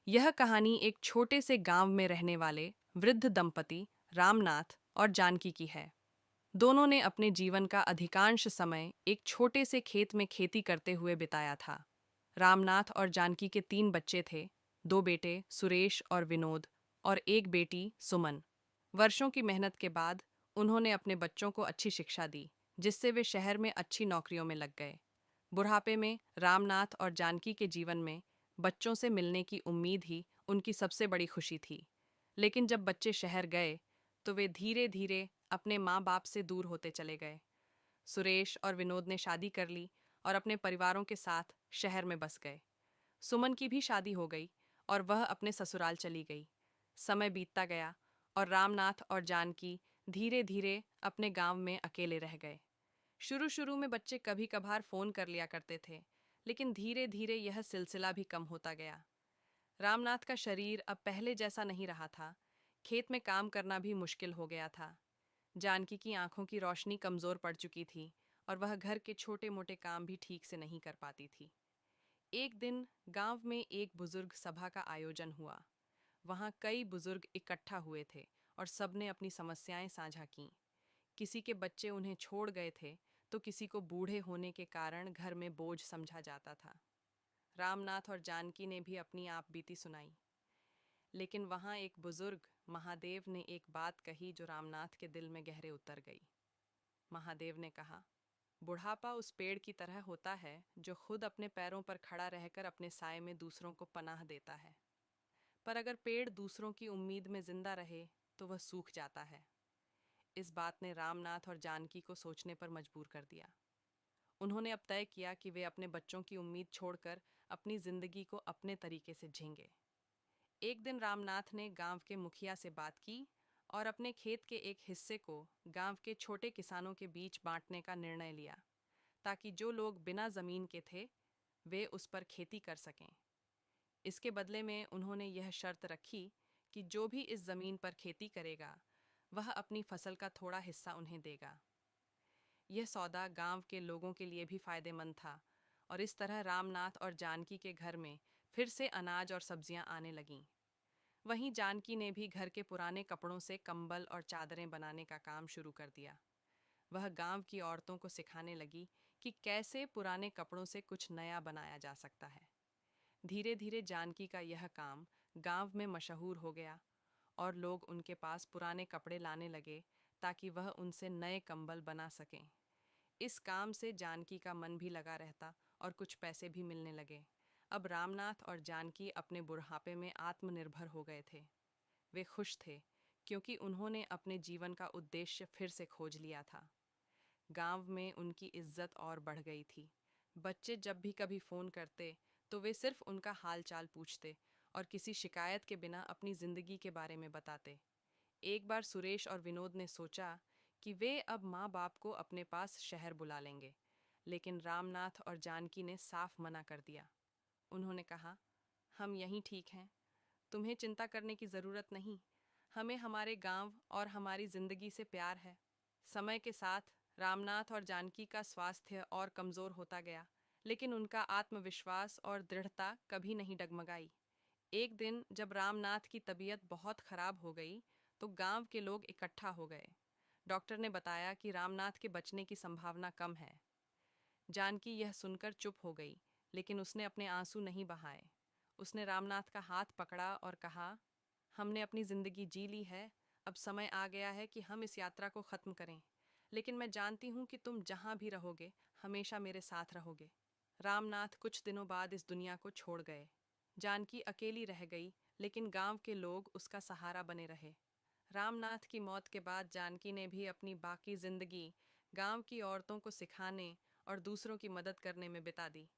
यह कहानी एक छोटे से गांव में रहने वाले वृद्ध दंपति रामनाथ और जानकी की है। दोनों ने अपने जीवन का अधिकांश समय एक छोटे से खेत में खेती करते हुए बिताया था। रामनाथ और जानकी के 3 बच्चे थे, 2 बेटे सुरेश और विनोद और एक बेटी सुमन। वर्षों की मेहनत के बाद उन्होंने अपने बच्चों को अच्छी शिक्षा दी, जिससे वे शहर में अच्छी नौकरियों में लग गए। बुढ़ापे में रामनाथ और जानकी के जीवन में बच्चों से मिलने की उम्मीद ही उनकी सबसे बड़ी खुशी थी। लेकिन जब बच्चे शहर गए तो वे धीरे धीरे अपने माँ बाप से दूर होते चले गए। सुरेश और विनोद ने शादी कर ली और अपने परिवारों के साथ शहर में बस गए। सुमन की भी शादी हो गई और वह अपने ससुराल चली गई। समय बीतता गया और रामनाथ और जानकी धीरे धीरे अपने गांव में अकेले रह गए। शुरू शुरू में बच्चे कभी कभार फोन कर लिया करते थे, लेकिन धीरे धीरे यह सिलसिला भी कम होता गया। रामनाथ का शरीर अब पहले जैसा नहीं रहा था। खेत में काम करना भी मुश्किल हो गया था। जानकी की आंखों की रोशनी कमजोर पड़ चुकी थी और वह घर के छोटे मोटे काम भी ठीक से नहीं कर पाती थी। एक दिन गांव में एक बुजुर्ग सभा का आयोजन हुआ। वहां कई बुजुर्ग इकट्ठा हुए थे और सबने अपनी समस्याएं साझा कीं। किसी के बच्चे उन्हें छोड़ गए थे, तो किसी को बूढ़े होने के कारण घर में बोझ समझा जाता था। रामनाथ और जानकी ने भी अपनी आप बीती सुनाई। लेकिन वहां एक बुजुर्ग महादेव ने एक बात कही जो रामनाथ के दिल में गहरे उतर गई। महादेव ने कहा, बुढ़ापा उस पेड़ की तरह होता है जो खुद अपने पैरों पर खड़ा रहकर अपने साए में दूसरों को पनाह देता है। पर अगर पेड़ दूसरों की उम्मीद में जिंदा रहे तो वह सूख जाता है। इस बात ने रामनाथ और जानकी को सोचने पर मजबूर कर दिया। उन्होंने अब तय किया कि वे अपने बच्चों की उम्मीद छोड़कर अपनी जिंदगी को अपने तरीके से झेंगे। एक दिन रामनाथ ने गांव के मुखिया से बात की और अपने खेत के एक हिस्से को गांव के छोटे किसानों के बीच बांटने का निर्णय लिया, ताकि जो लोग बिना जमीन के थे वे उस पर खेती कर सकें। इसके बदले में उन्होंने यह शर्त रखी कि जो भी इस जमीन पर खेती करेगा वह अपनी फसल का थोड़ा हिस्सा उन्हें देगा। यह सौदा गांव के लोगों के लिए भी फायदेमंद था और इस तरह रामनाथ और जानकी के घर में फिर से अनाज और सब्जियां आने लगीं। वहीं जानकी ने भी घर के पुराने कपड़ों से कंबल और चादरें बनाने का काम शुरू कर दिया। वह गांव की औरतों को सिखाने लगी कि कैसे पुराने कपड़ों से कुछ नया बनाया जा सकता है। धीरे धीरे जानकी का यह काम गांव में मशहूर हो गया और लोग उनके पास पुराने कपड़े लाने लगे ताकि वह उनसे नए कंबल बना सकें। इस काम से जानकी का मन भी लगा रहता और कुछ पैसे भी मिलने लगे। अब रामनाथ और जानकी अपने बुढ़ापे में आत्मनिर्भर हो गए थे। वे खुश थे क्योंकि उन्होंने अपने जीवन का उद्देश्य फिर से खोज लिया था। गांव में उनकी इज्जत और बढ़ गई थी। बच्चे जब भी कभी फ़ोन करते तो वे सिर्फ उनका हाल चाल पूछते और किसी शिकायत के बिना अपनी ज़िंदगी के बारे में बताते। एक बार सुरेश और विनोद ने सोचा कि वे अब माँ बाप को अपने पास शहर बुला लेंगे, लेकिन रामनाथ और जानकी ने साफ मना कर दिया। उन्होंने कहा, हम यहीं ठीक हैं, तुम्हें चिंता करने की ज़रूरत नहीं। हमें हमारे गांव और हमारी ज़िंदगी से प्यार है। समय के साथ रामनाथ और जानकी का स्वास्थ्य और कमज़ोर होता गया, लेकिन उनका आत्मविश्वास और दृढ़ता कभी नहीं डगमगाई। एक दिन जब रामनाथ की तबीयत बहुत खराब हो गई तो गांव के लोग इकट्ठा हो गए। डॉक्टर ने बताया कि रामनाथ के बचने की संभावना कम है। जानकी यह सुनकर चुप हो गई, लेकिन उसने अपने आंसू नहीं बहाए। उसने रामनाथ का हाथ पकड़ा और कहा, हमने अपनी जिंदगी जी ली है, अब समय आ गया है कि हम इस यात्रा को खत्म करें। लेकिन मैं जानती हूँ कि तुम जहाँ भी रहोगे हमेशा मेरे साथ रहोगे। रामनाथ कुछ दिनों बाद इस दुनिया को छोड़ गए। जानकी अकेली रह गई, लेकिन गांव के लोग उसका सहारा बने रहे। रामनाथ की मौत के बाद जानकी ने भी अपनी बाकी जिंदगी गांव की औरतों को सिखाने और दूसरों की मदद करने में बिता दी।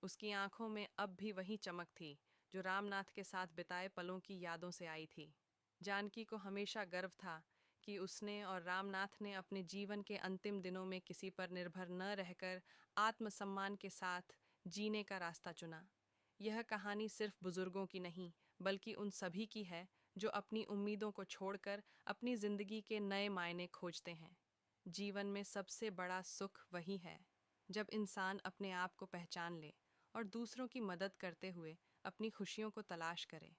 उसकी आंखों में अब भी वही चमक थी जो रामनाथ के साथ बिताए पलों की यादों से आई थी। जानकी को हमेशा गर्व था कि उसने और रामनाथ ने अपने जीवन के अंतिम दिनों में किसी पर निर्भर न रहकर आत्मसम्मान के साथ जीने का रास्ता चुना। यह कहानी सिर्फ बुजुर्गों की नहीं, बल्कि उन सभी की है जो अपनी उम्मीदों को छोड़कर अपनी जिंदगी के नए मायने खोजते हैं। जीवन में सबसे बड़ा सुख वही है जब इंसान अपने आप को पहचान ले और दूसरों की मदद करते हुए अपनी खुशियों को तलाश करें।